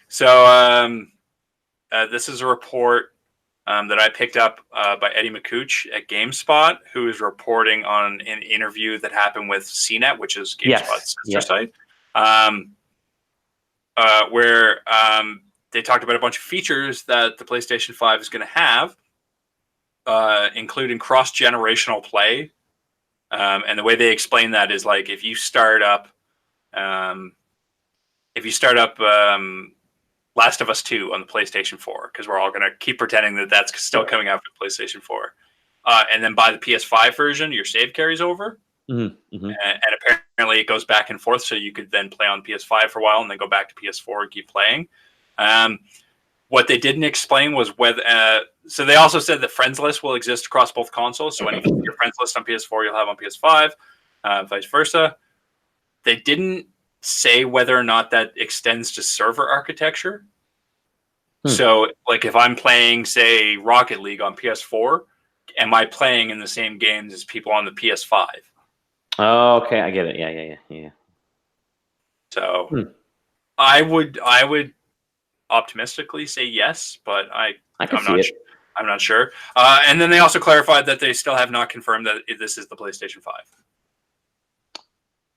So this is a report that I picked up by Eddie McCooch at GameSpot, who is reporting on an interview that happened with CNET, which is GameSpot's sister site, where they talked about a bunch of features that the PlayStation 5 is going to have, including cross-generational play. And the way they explain that is like if you start up Last of Us 2 on the PlayStation 4, because we're all going to keep pretending that that's still coming out for PlayStation 4. And then by the PS5 version, your save carries over. And apparently it goes back and forth, so you could then play on PS5 for a while and then go back to PS4 and keep playing. What they didn't explain was whether... so they also said that friends list will exist across both consoles, so anything your friends list on PS4 you'll have on PS5, vice versa. They didn't say whether or not that extends to server architecture. So, like, if I'm playing, say, Rocket League on PS4, am I playing in the same games as people on the PS5? Oh, okay, I get it. Yeah. So, I would optimistically say yes, but I'm not sure. And then they also clarified that they still have not confirmed that this is the PlayStation 5.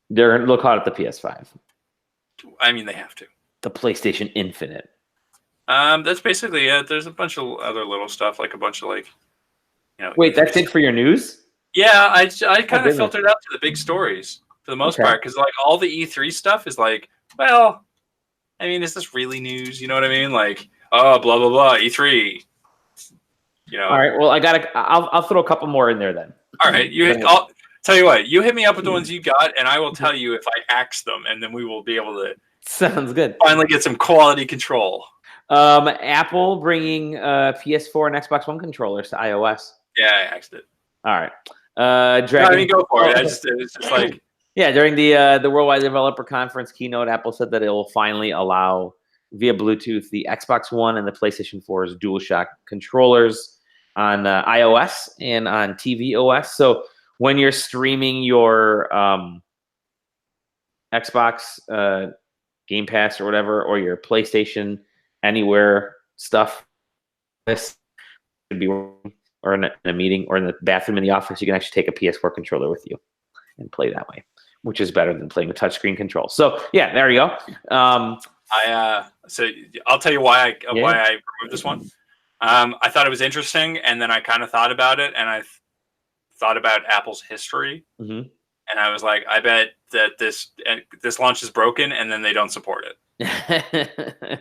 They'll call it the PS5. I mean, they have to. The PlayStation Infinite. That's basically it. There's a bunch of other little stuff, like a bunch of Wait, that's it for your news? Yeah, I kind of filtered out to the big stories for the most part, because like all the E3 stuff is like, well, I mean, is this really news? You know what I mean? Like, oh, blah blah blah, E3. All right. Well, I'll throw a couple more in there then. All right. I'll tell you what. You hit me up with the ones you got, and I will tell you if I axe them, and then we will be able to. Sounds good. Finally, get some quality control. Apple bringing PS4 and Xbox One controllers to iOS. Yeah, I axed it. All right. Go for it. It's just like. Yeah, during the Worldwide Developer Conference keynote, Apple said that it will finally allow via Bluetooth the Xbox One and the PlayStation 4's DualShock controllers on iOS and on tvOS. So when you're streaming your Xbox Game Pass or whatever, or your PlayStation Anywhere stuff, this could be or in a meeting or in the bathroom in the office, you can actually take a PS4 controller with you and play that way, which is better than playing with touchscreen control. So yeah, there you go. So I'll tell you why I removed this one. I thought it was interesting, and then I kind of thought about it, and I thought about Apple's history, and I was like, I bet that this launch is broken, and then they don't support it.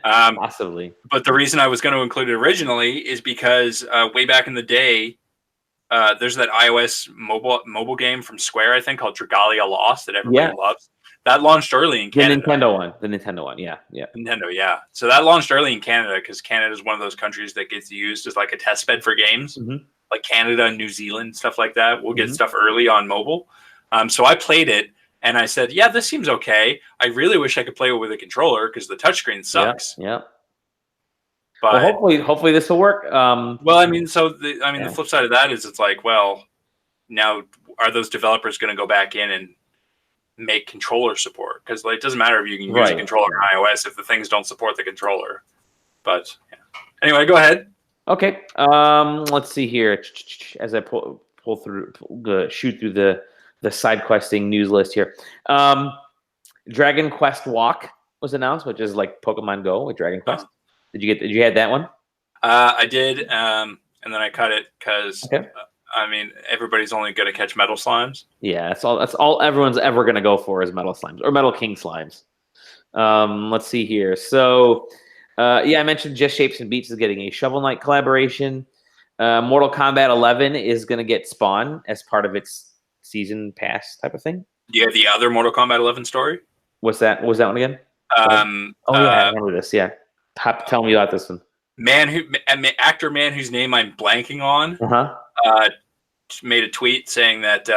Possibly. But the reason I was going to include it originally is because way back in the day, there's that iOS mobile game from Square, I think, called Dragalia Lost that everybody loves. That launched early in Canada. The Nintendo one, yeah. Nintendo, yeah. So that launched early in Canada because Canada is one of those countries that gets used as like a test bed for games. Like Canada and New Zealand, stuff like that. We'll get stuff early on mobile. So I played it, and I said, yeah, this seems okay. I really wish I could play it with a controller because the touchscreen sucks. Yeah. But well, hopefully this will work. Well, I mean, the flip side of that is it's like, well, now are those developers going to go back in and make controller support? Because like, it doesn't matter if you can use a controller on iOS if the things don't support the controller. But anyway, go ahead. Okay. Let's see here. As I shoot through the SideQuesting news list here. Dragon Quest Walk was announced, which is like Pokemon Go with Dragon Quest. Did you have that one? I did, and then I cut it because I mean everybody's only going to catch metal slimes. Yeah, that's all everyone's ever going to go for is metal slimes or metal king slimes. Let's see here. So, I mentioned Just Shapes and Beats is getting a Shovel Knight collaboration. Mortal Kombat 11 is going to get Spawn as part of its season pass type of thing. Do you have the other Mortal Kombat 11 story? What's that? What was that one again? I remember this. Yeah. Tell me about this one. Actor whose name I'm blanking on made a tweet saying that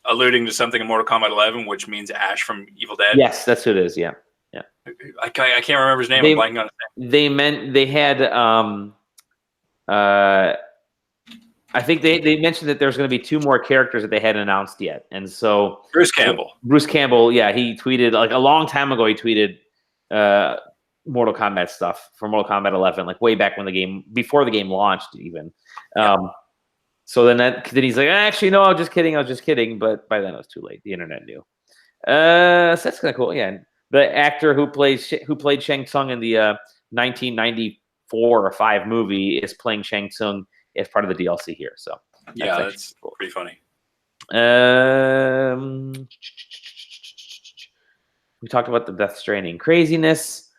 alluding to something in Mortal Kombat 11, which means Ash from Evil Dead. Yes, that's who it is. Yeah. I can't remember his name. I'm blanking on his name. They had I think they mentioned that there's going to be 2 more characters that they hadn't announced yet, and so Bruce Campbell, he tweeted like a long time ago. He tweeted Mortal Kombat stuff for Mortal Kombat 11, like way back when before the game launched, even. So then he's like, actually, no, I was just kidding. But by then it was too late. The internet knew. So that's kind of cool. Yeah, the actor who played Shang Tsung in the 1994 or 5 movie is playing Shang Tsung as part of the DLC here. So that's cool. Pretty funny. We talked about the Death Stranding craziness.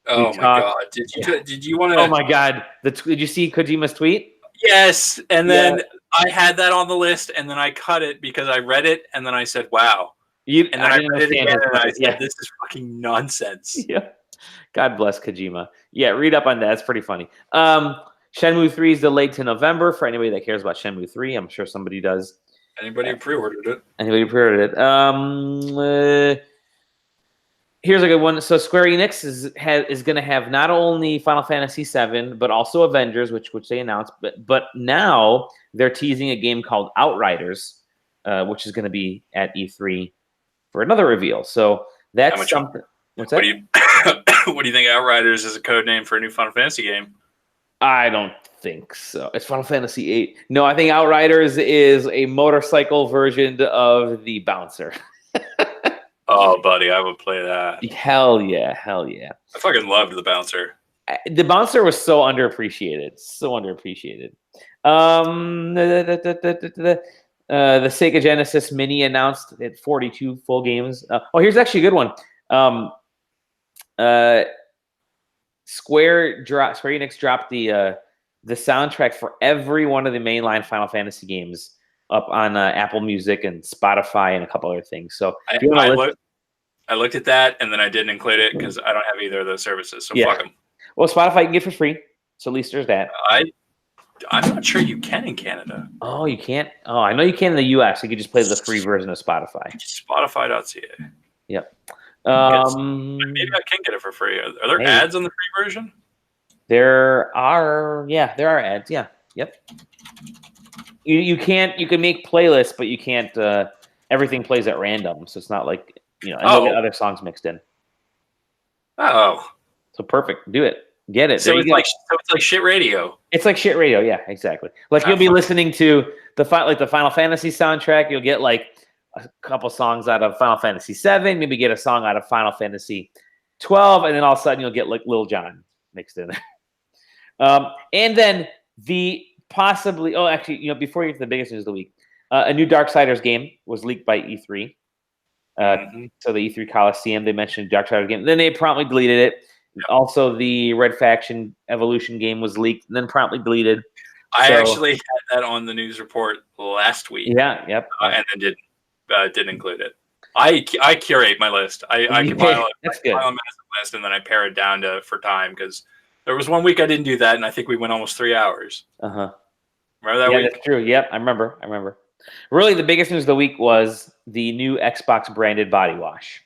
Oh my god! Did you want to? Oh my god! Did you see Kojima's tweet? Yes, and then I had that on the list, and then I cut it because I read it, and then I said, "Wow." And then I read it again, and I said, "This is fucking nonsense." Yeah. God bless Kojima. Yeah, read up on that. It's pretty funny. Shenmue 3 is delayed to November for anybody that cares about Shenmue 3. I'm sure somebody does. Anybody who pre-ordered it. Here's a good one. So Square Enix is going to have not only Final Fantasy VII, but also Avengers, which they announced. But now they're teasing a game called Outriders, which is going to be at E3 for another reveal. So that's something. What's that? What do you think Outriders is a code name for a new Final Fantasy game? I don't think so. It's Final Fantasy VIII. No, I think Outriders is a motorcycle version of the Bouncer. Oh, buddy, I would play that. Hell yeah, hell yeah. I fucking loved the Bouncer. The Bouncer was so underappreciated. So underappreciated. The Sega Genesis Mini announced at 42 full games. Here's actually a good one. Square Enix dropped the soundtrack for every one of the mainline Final Fantasy games up on Apple Music and Spotify and a couple other things. So I looked at that and then I didn't include it because I don't have either of those services. So fuck them. Well, Spotify you can get for free, so at least there's that. I'm not sure you can in Canada. Oh, you can't? Oh, I know you can in the US. You can just play the free version of Spotify. Spotify.ca. Yep. Maybe I can get it for free. Are there ads on the free version? There are ads. Yeah. Yep. You can make playlists, but you can't. Everything plays at random, so it's not like and you'll get other songs mixed in. Oh. So perfect. Do it. Get it. So it's like shit radio. It's like shit radio. Yeah, exactly. Like you'll be listening to the Final Fantasy soundtrack. You'll get like a couple songs out of Final Fantasy VII, maybe get a song out of Final Fantasy 12, and then all of a sudden you'll get like Lil Jon mixed in there. And then before you get to the biggest news of the week, a new Darksiders game was leaked by E3. So the E3 Coliseum, they mentioned Darksiders game. Then they promptly deleted it. Yep. Also, the Red Faction Evolution game was leaked and then promptly deleted. I actually had that on the news report last week. Yeah, yep. And then didn't include it. I curate my list. I compile a massive list and then I pare it down for time because there was one week I didn't do that and I think we went almost 3 hours. Uh-huh. Remember that week? Yeah, that's true. Yep, I remember. Really, the biggest news of the week was the new Xbox branded body wash.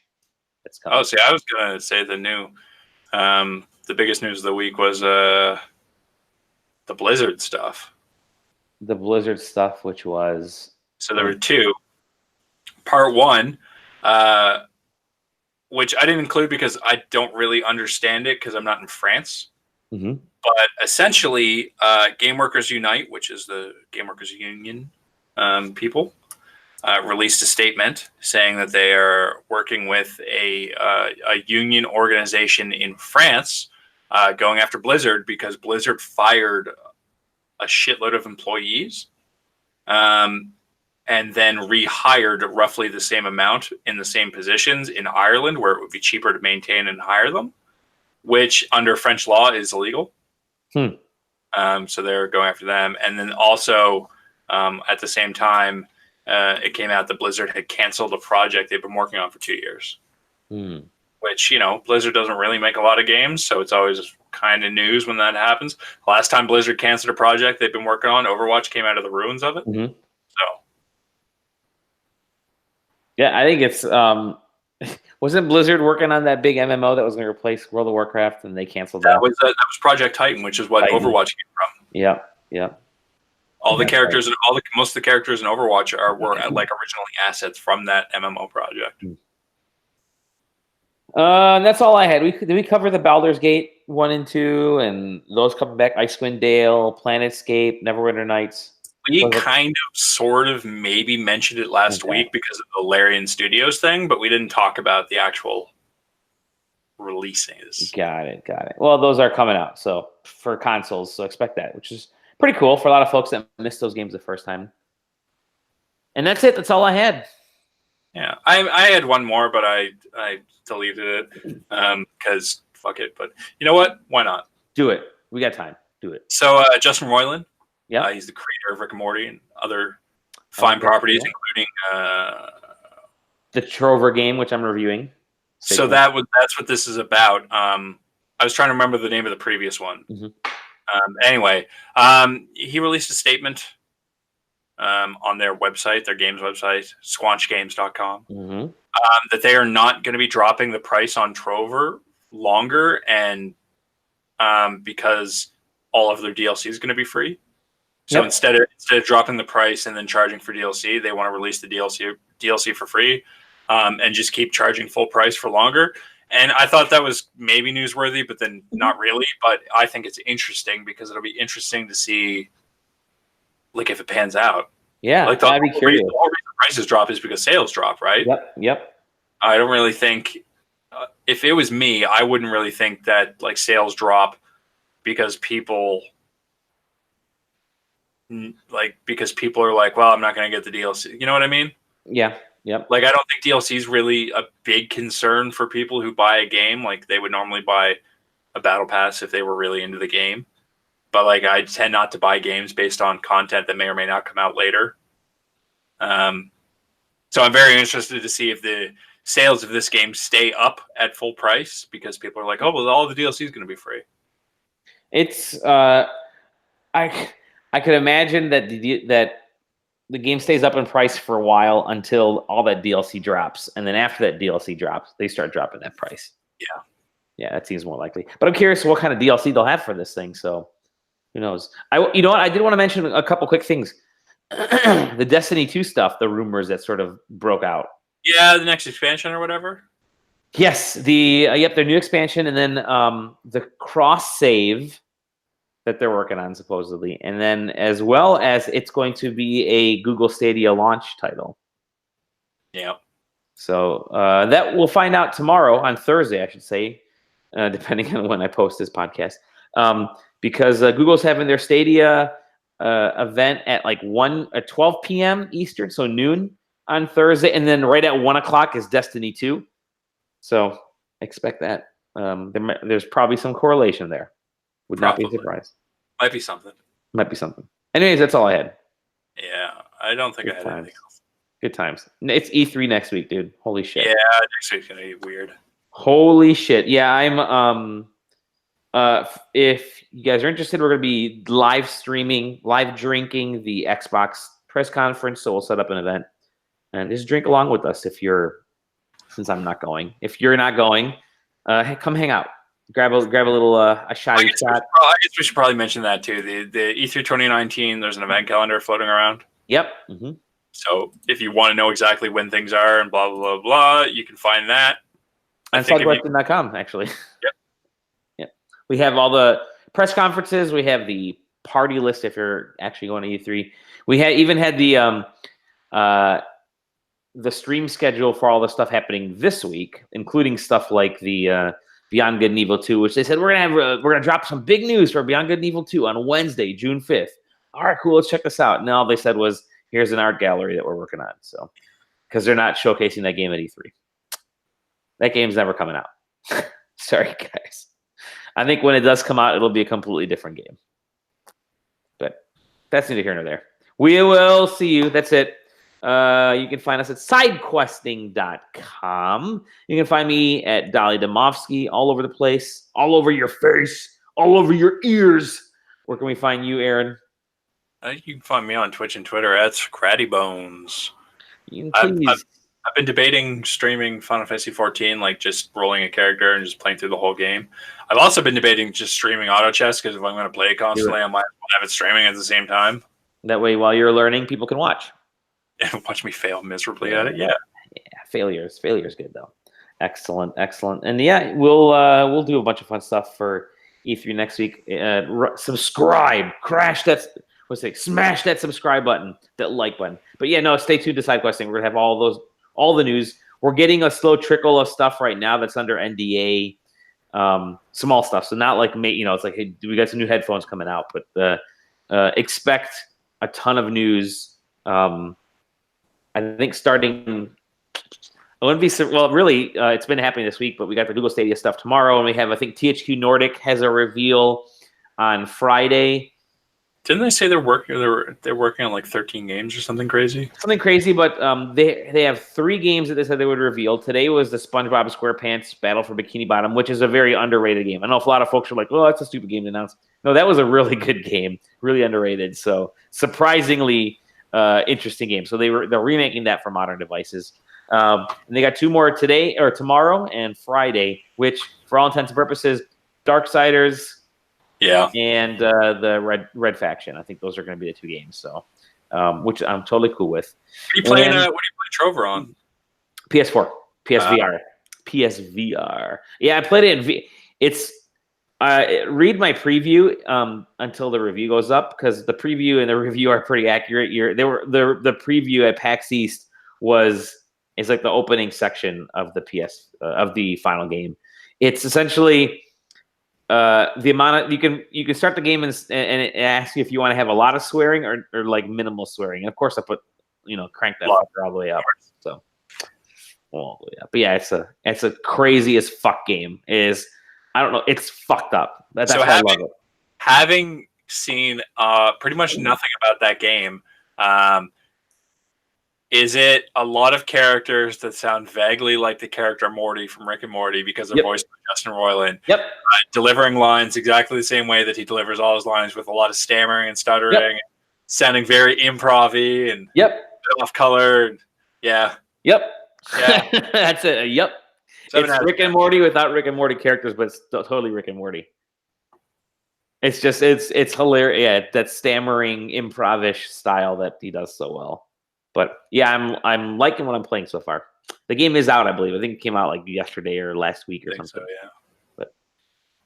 That's coming. Oh, see, I was gonna say the new. The biggest news of the week was the Blizzard stuff. The Blizzard stuff, which was there were two. Part one, which I didn't include because I don't really understand it because I'm not in France. Mm-hmm. But essentially, Game Workers Unite, which is the Game Workers Union people, released a statement saying that they are working with a union organization in France going after Blizzard because Blizzard fired a shitload of employees and then rehired roughly the same amount in the same positions in Ireland where it would be cheaper to maintain and hire them, which under French law is illegal. So they're going after them. And then also at the same time, it came out that Blizzard had canceled a project they've been working on for 2 years. Which, Blizzard doesn't really make a lot of games, so it's always kind of news when that happens. Last time Blizzard canceled a project they've been working on, Overwatch came out of the ruins of it. Mm-hmm. So. Yeah, I think it's... wasn't Blizzard working on that big MMO that was going to replace World of Warcraft, and they canceled that? That was Project Titan, which is what Overwatch came from. Yeah. All the characters and most of the characters in Overwatch were like originally assets from that MMO project. That's all I had. Did we cover the Baldur's Gate 1 and 2 and those coming back? Icewind Dale, Planetscape, Neverwinter Nights. We sort of maybe mentioned it last week because of the Larian Studios thing, but we didn't talk about the actual releases. Got it. Well, those are coming out for consoles, so expect that, which is pretty cool for a lot of folks that missed those games the first time. And that's it. That's all I had. Yeah, I had one more, but I deleted it because fuck it. But you know what? Why not? Do it. We got time. Do it. So Justin Roiland, he's the creator of Rick and Morty and other fine properties, including the Trover game, which I'm reviewing. So that's what this is about. I was trying to remember the name of the previous one. Mm-hmm. Anyway, he released a statement on their website, their games website, squanchgames.com. Mm-hmm. that they are not going to be dropping the price on Trover longer, and because all of their DLC is going to be free. So instead of dropping the price and then charging for DLC, they want to release the DLC for free, and just keep charging full price for longer. And I thought that was maybe newsworthy, but then not really. But I think it's interesting because it'll be interesting to see, like, if it pans out. Yeah, like the whole reason prices drop is because sales drop, right? Yep. I don't really think, if it was me, I wouldn't really think that like sales drop because people are like, well, I'm not going to get the DLC. You know what I mean? Yeah. Yep. Like, I don't think DLC is really a big concern for people who buy a game. Like, they would normally buy a battle pass if they were really into the game. But like, I tend not to buy games based on content that may or may not come out later. So I'm very interested to see if the sales of this game stay up at full price because people are like, oh, well, all the DLC is going to be free. It's I could imagine that the game stays up in price for a while until all that DLC drops, and then after that DLC drops, they start dropping that price. Yeah, that seems more likely. But I'm curious what kind of DLC they'll have for this thing. So who knows? You know what? I did want to mention a couple quick things. The Destiny 2 stuff, the rumors that sort of broke out. Yeah, the next expansion or whatever. Yes, their new expansion, and then the cross save that they're working on supposedly, and then as well as it's going to be a Google Stadia launch title. Yeah. So that we'll find out tomorrow, on Thursday, I should say, depending on when I post this podcast, because Google's having their Stadia event at like 12 p.m. Eastern, so noon on Thursday, and then right at 1 o'clock is Destiny 2. So expect that. There's probably some correlation there. Would probably not be surprised. Might be something. Anyways, that's all I had. Yeah, I don't think I had anything else. Good times. It's E3 next week, dude. Holy shit. Yeah, next week's gonna be weird. Holy shit. Yeah, I'm if you guys are interested, we're gonna be live drinking the Xbox press conference. So we'll set up an event and just drink along with us since I'm not going. If you're not going, come hang out. Grab a little a shot. I guess we should probably mention that too. The E3 2019, there's an event calendar floating around. Yep. Mm-hmm. So if you want to know exactly when things are and blah, blah, blah, blah, you can find that. On SideQuest.com, actually. Yep. We have all the press conferences. We have the party list if you're actually going to E3. We even had the stream schedule for all the stuff happening this week, including stuff like the Beyond Good and Evil 2, which they said we're gonna drop some big news for Beyond Good and Evil 2 on Wednesday, June 5th. All right, cool. Let's check this out. And all they said was, here's an art gallery that we're working on. So, because they're not showcasing that game at E3. That game's never coming out. Sorry, guys. I think when it does come out, it'll be a completely different game. But that's neither here nor there. We will see you. That's it. You can find us at sidequesting.com. You can find me at Dali Domovsky all over the place, all over your face, all over your ears. Where can we find you, Aaron? You can find me on Twitch and Twitter at Craddybones. I've been debating streaming Final Fantasy 14, like just rolling a character and just playing through the whole game. I've also been debating just streaming auto chess because if I'm going to play it constantly, I might have it streaming at the same time. That way, while you're learning, people can watch. Watch me fail miserably at it. Yeah, failures good though. Excellent. And yeah, we'll do a bunch of fun stuff for E3 next week. Subscribe, smash that subscribe button, that like button. But yeah, no, stay tuned to SideQuesting. We're gonna have all the news. We're getting a slow trickle of stuff right now that's under NDA, small stuff. So not like it's like, hey, we got some new headphones coming out, but expect a ton of news. I think starting, it's been happening this week, but we got the Google Stadia stuff tomorrow, and we have, I think, THQ Nordic has a reveal on Friday. Didn't they say they're working on like 13 games or something crazy? Something crazy, but they have 3 games that they said they would reveal. Today was the SpongeBob SquarePants Battle for Bikini Bottom, which is a very underrated game. I know if a lot of folks are like, "Oh, that's a stupid game to announce." No, that was a really good game, really underrated. So surprisingly interesting game. So they're remaking that for modern devices. And they got 2 more today or tomorrow and Friday, which for all intents and purposes, Darksiders, and the Red Faction. I think those are going to be the 2 games. So, which I'm totally cool with. What are you playing Trover on? PS4, PSVR, PSVR. Yeah, I played it in It's. Read my preview until the review goes up, because the preview and the review are pretty accurate. The preview at PAX East is like the opening section of the of the final game. It's essentially the amount of you can start the game and it asks you if you want to have a lot of swearing or like minimal swearing. And of course, I put crank that fucker all the way up. So, well, yeah, but yeah, it's a crazy as fuck game. I don't know. It's fucked up. That's why I love it. Having seen pretty much nothing about that game, is it a lot of characters that sound vaguely like the character Morty from Rick and Morty because they're voiced by Justin Roiland? Yep. Delivering lines exactly the same way that he delivers all his lines, with a lot of stammering and stuttering, sounding very improv-y and off color. Yeah. Yep. Yeah. That's it. Yep. It's Rick and Morty without Rick and Morty characters, but it's totally Rick and Morty. It's just it's hilarious. Yeah, that stammering improv-ish style that he does so well. But yeah, I'm liking what I'm playing so far. The game is out, I believe. I think it came out like yesterday or last week or something. So, yeah. But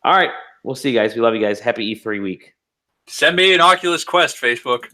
all right, we'll see you guys. We love you guys. Happy E3 week. Send me an Oculus Quest, Facebook.